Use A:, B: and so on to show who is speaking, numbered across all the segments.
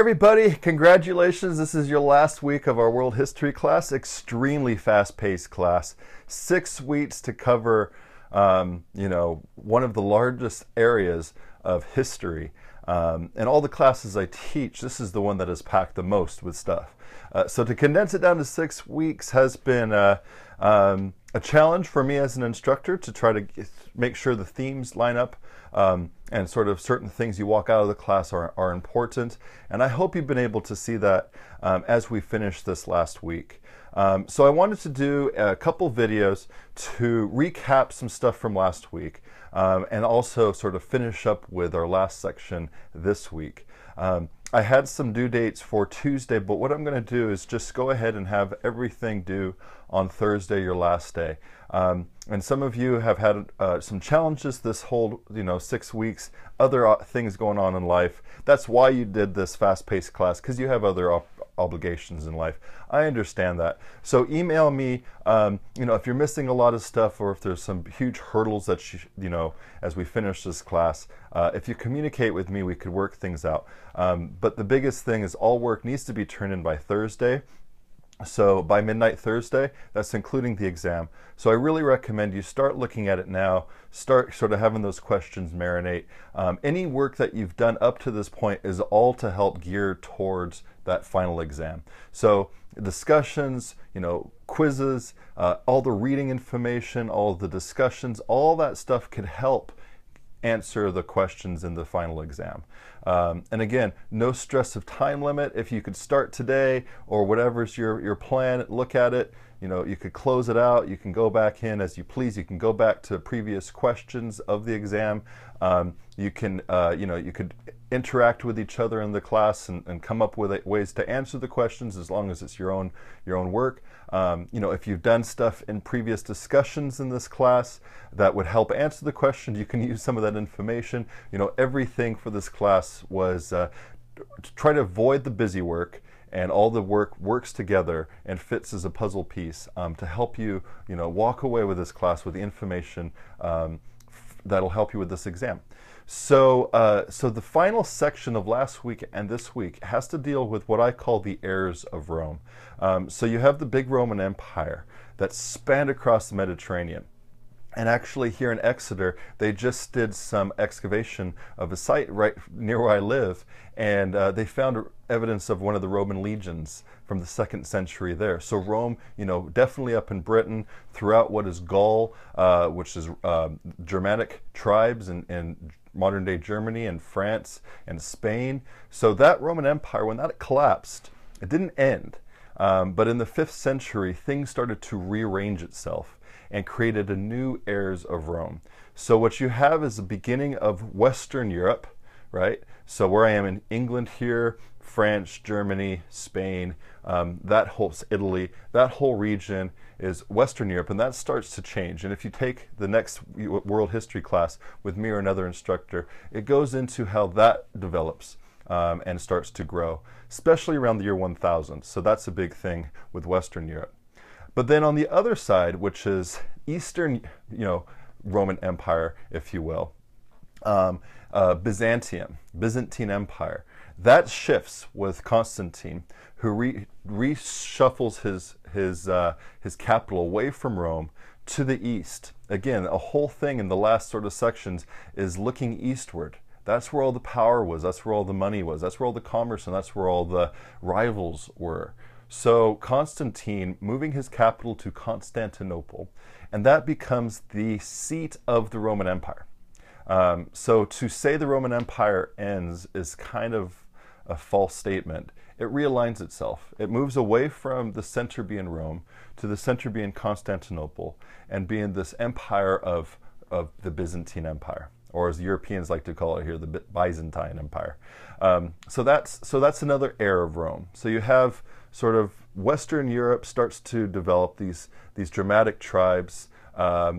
A: everybody, congratulations. This is your last week of our world history class. Extremely fast-paced class. 6 weeks to cover, one of the largest areas of history. And all the classes I teach, this is the one that has packed the most with stuff. So to condense it down to 6 weeks has been a challenge for me as an instructor to try to make sure the themes line up and sort of certain things you walk out of the class are important. And I hope you've been able to see that as we finish this last week. So I wanted to do a couple videos to recap some stuff from last week and also sort of finish up with our last section this week. I had some due dates for Tuesday, but what I'm going to do is just go ahead and have everything due on Thursday, your last day. And some of you have had some challenges this whole 6 weeks, other things going on in life. That's why you did this fast-paced class, because you have other obligations in life. I understand that. So email me, if you're missing a lot of stuff or if there's some huge hurdles that as we finish this class, if you communicate with me, we could work things out. But the biggest thing is all work needs to be turned in by Thursday. So by midnight Thursday, that's including the exam. So I really recommend you start looking at it now, start sort of having those questions marinate. Any work that you've done up to this point is all to help gear towards that final exam. So discussions, quizzes, all the reading information, all the discussions, all that stuff could help answer the questions in the final exam. And again, no stress of time limit. If you could start today or whatever's your plan, look at it. You could close it out. You can go back in as you please. You can go back to previous questions of the exam. You could interact with each other in the class and come up with ways to answer the questions as long as it's your own work. If you've done stuff in previous discussions in this class that would help answer the question, you can use some of that information. Everything for this class was to try to avoid the busy work, and all the work works together and fits as a puzzle piece to help you, walk away with this class with the information that'll help you with this exam. So the final section of last week and this week has to deal with what I call the heirs of Rome. So you have the big Roman Empire that spanned across the Mediterranean. And actually here in Exeter, they just did some excavation of a site right near where I live, and they found evidence of one of the Roman legions from the 2nd century there. So Rome, definitely up in Britain, throughout what is Gaul, which is Germanic tribes in modern-day Germany and France and Spain. So that Roman Empire, when that collapsed, it didn't end. But in the 5th century, things started to rearrange itself and created a new heirs of Rome. So what you have is the beginning of Western Europe, right? So where I am in England here, France, Germany, Spain, Italy, that whole region is Western Europe, and that starts to change. And if you take the next world history class with me or another instructor, it goes into how that develops and starts to grow, especially around the year 1000. So that's a big thing with Western Europe. But then on the other side, which is Eastern, Roman Empire, if you will, Byzantine Empire, that shifts with Constantine, who reshuffles his capital away from Rome to the east. Again, a whole thing in the last sort of sections is looking eastward. That's where all the power was. That's where all the money was. That's where all the commerce, and that's where all the rivals were. So Constantine moving his capital to Constantinople, and that becomes the seat of the Roman Empire. So to say the Roman Empire ends is kind of a false statement. It realigns itself. It moves away from the center being Rome to the center being Constantinople and being this empire of the Byzantine Empire, or as Europeans like to call it here, the Byzantine Empire. So that's another heir of Rome. So you have sort of Western Europe starts to develop these dramatic tribes.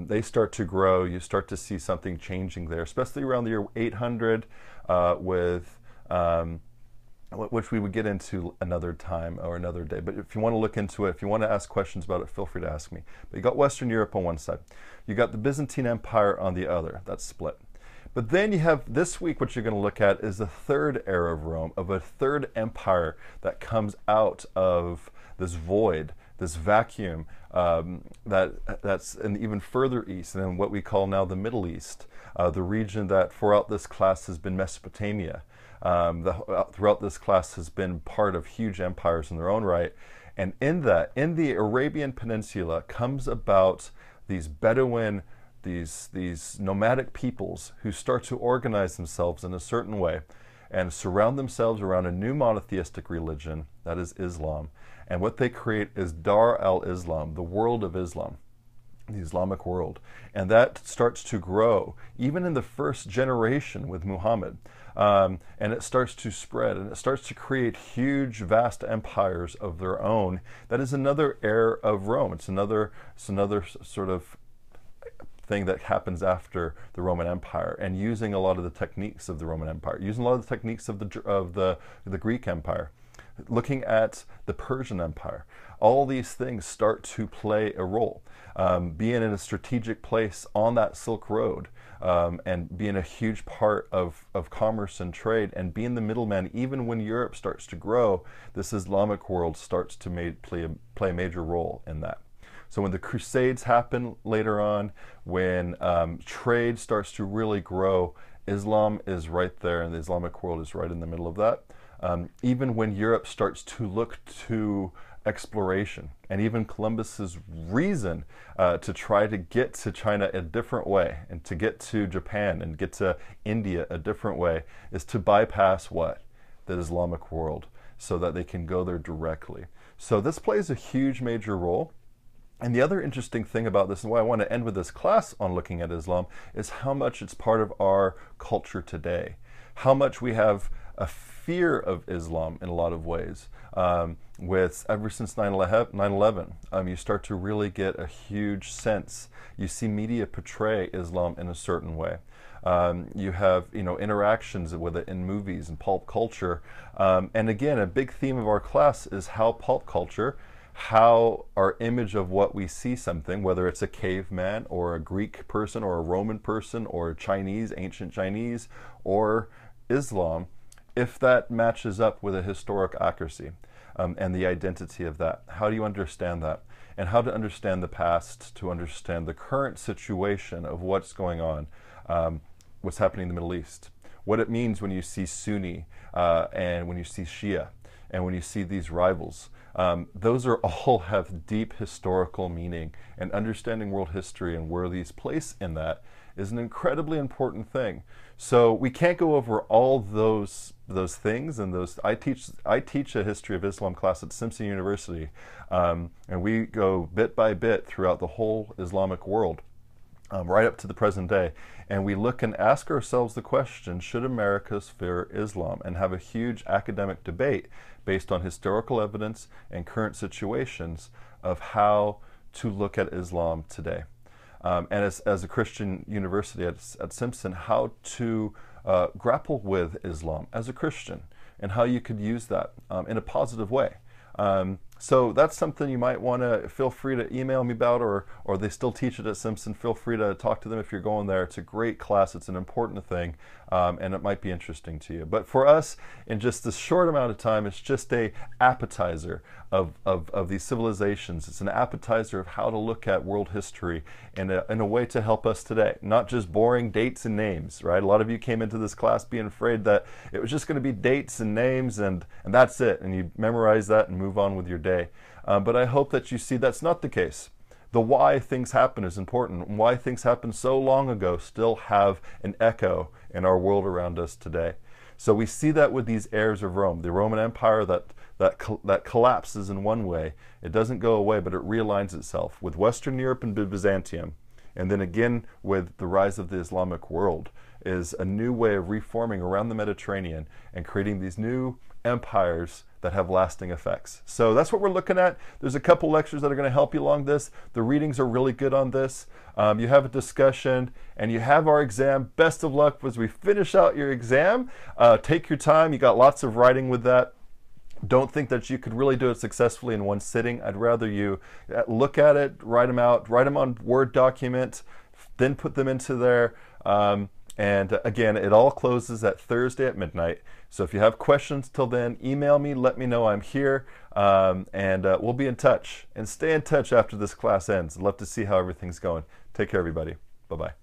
A: They start to grow. You start to see something changing there, especially around the year 800 which we would get into another time or another day. But if you want to look into it, if you want to ask questions about it, feel free to ask me. But you got Western Europe on one side. You got the Byzantine Empire on the other. That's split. But then you have this week, what you're going to look at is the third era of Rome, of a third empire that comes out of this void, this vacuum that's in even further east, and in what we call now the Middle East, the region that throughout this class has been Mesopotamia. Throughout this class has been part of huge empires in their own right. And in the Arabian Peninsula comes about these Bedouin, these nomadic peoples who start to organize themselves in a certain way and surround themselves around a new monotheistic religion, that is Islam. And what they create is Dar al-Islam, the world of Islam, the Islamic world. And that starts to grow, even in the first generation with Muhammad. And it starts to spread, and it starts to create huge, vast empires of their own. That is another era of Rome. It's another sort of thing that happens after the Roman Empire, and using a lot of the techniques of the Roman Empire, using a lot of the techniques of the Greek Empire, looking at the Persian Empire. All these things start to play a role. Being in a strategic place on that Silk Road, and being a huge part of commerce and trade, and being the middleman, even when Europe starts to grow, this Islamic world starts to play a major role in that. So when the Crusades happen later on, when trade starts to really grow, Islam is right there, and the Islamic world is right in the middle of that. Even when Europe starts to look to exploration, and even Columbus's reason to try to get to China a different way, and to get to Japan and get to India a different way, is to bypass what? The Islamic world, so that they can go there directly. So this plays a huge major role. And the other interesting thing about this, and why I want to end with this class on looking at Islam, is how much it's part of our culture today. How much we have a fear of Islam in a lot of ways. Ever since 9/11, you start to really get a huge sense. You see media portray Islam in a certain way. You have interactions with it in movies and pulp culture. And again, a big theme of our class is how pulp culture, how our image of what we see something, whether it's a caveman or a Greek person or a Roman person or Chinese, ancient Chinese, or Islam, if that matches up with a historic accuracy, and the identity of that. How do you understand that? And how to understand the past, to understand the current situation of what's going on, what's happening in the Middle East, what it means when you see Sunni and when you see Shia, and when you see these rivals. Those all have deep historical meaning, and understanding world history and where these place in that is an incredibly important thing. So we can't go over all those things, and those. I teach a history of Islam class at Simpson University, and we go bit by bit throughout the whole Islamic world, right up to the present day, and we look and ask ourselves the question: should America fear Islam? And have a huge academic debate based on historical evidence and current situations of how to look at Islam today. And as a Christian university at Simpson, how to grapple with Islam as a Christian, and how you could use that in a positive way. So that's something you might want to feel free to email me about, or they still teach it at Simpson. Feel free to talk to them if you're going there. It's a great class. It's an important thing, and it might be interesting to you. But for us, in just this short amount of time, it's just a appetizer of these civilizations. It's an appetizer of how to look at world history in a way to help us today. Not just boring dates and names, right? A lot of you came into this class being afraid that it was just going to be dates and names and that's it, and you memorize that and move on with your day. But I hope that you see that's not the case. The why things happen is important. Why things happened so long ago still have an echo in our world around us today. So we see that with these heirs of Rome, the Roman Empire that collapses in one way. It doesn't go away, but it realigns itself with Western Europe and Byzantium. And then again with the rise of the Islamic world is a new way of reforming around the Mediterranean and creating these new empires that have lasting effects. So that's what we're looking at. There's a couple lectures that are going to help you along this. The readings are really good on this. You have a discussion, and you have our exam. Best of luck as we finish out your exam. Take your time. You got lots of writing with that. Don't think that you could really do it successfully in one sitting. I'd rather you look at it, write them out, write them on Word document, then put them into there. And again, it all closes at Thursday at midnight. So if you have questions till then, email me, let me know I'm here, and we'll be in touch. And stay in touch after this class ends. I'd love to see how everything's going. Take care, everybody. Bye-bye.